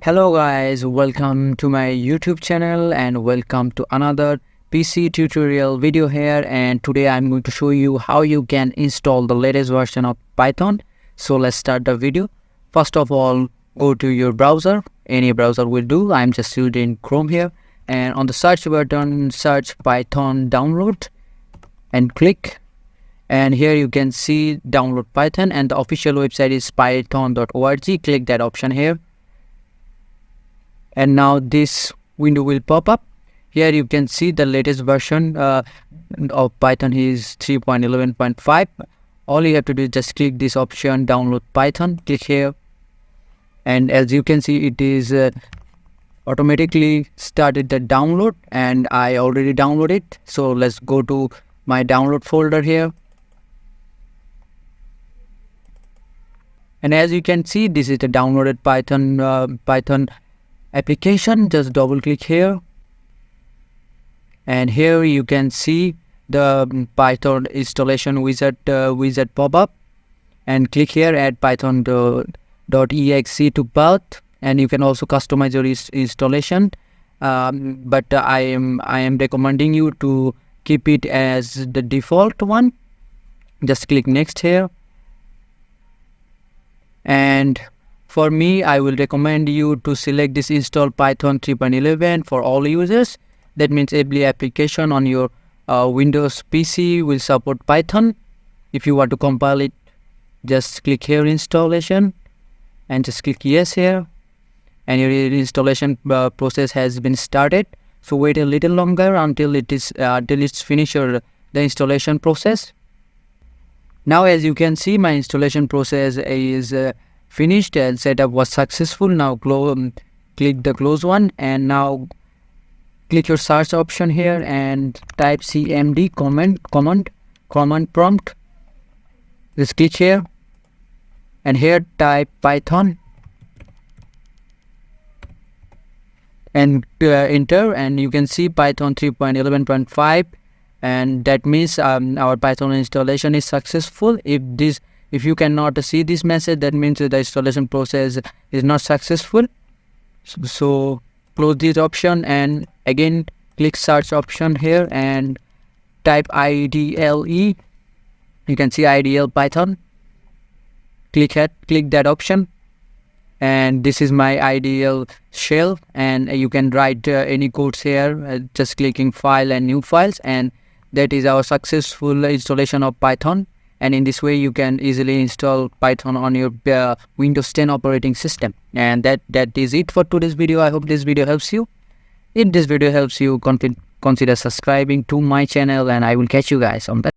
Hello guys, welcome to my YouTube channel and welcome to another PC tutorial video here, and today I'm going to show you how you can install the latest version of Python. So let's start the video. First of all, go to your browser. Any browser will do. I'm just using Chrome here, and on the search button search Python download and click, and here you can see download Python, and the official website is python.org. Click that option here, and now this window will pop up. Here you can see the latest version of Python is 3.11.5. All you have to do is just click this option, download Python. Click here, and as you can see, it is automatically started the download, and I already downloaded. So let's go to my download folder here, and as you can see, this is the downloaded Python application. Just double click here, and here you can see the Python installation wizard pop up, and click here, add python.exe to path, and you can also customize your installation, but I am recommending you to keep it as the default one. Just click next here, and for me, I will recommend you to select this install Python 3.11 for all users. That means every application on your Windows PC will support Python. If you want to compile it, just click here installation and just click yes here, and your installation process has been started. So wait a little longer until it's finished the installation process. Now as you can see, my installation process is finished and setup was successful. Now click the close one, and now click your search option here and type cmd command prompt. Just click here, and here type Python and enter, and you can see Python 3.11.5, and that means our Python installation is successful. If you cannot see this message, that means the installation process is not successful. So close this option, and again click search option here and type IDLE. You can see IDL Python. Click that option, and this is my IDL shell, and you can write any codes here, just clicking file and new files, and that is our successful installation of Python. And in this way you can easily install Python on your Windows 10 operating system. And that is it for today's video. I hope this video helps you. If this video helps you, consider subscribing to my channel, and I will catch you guys on that.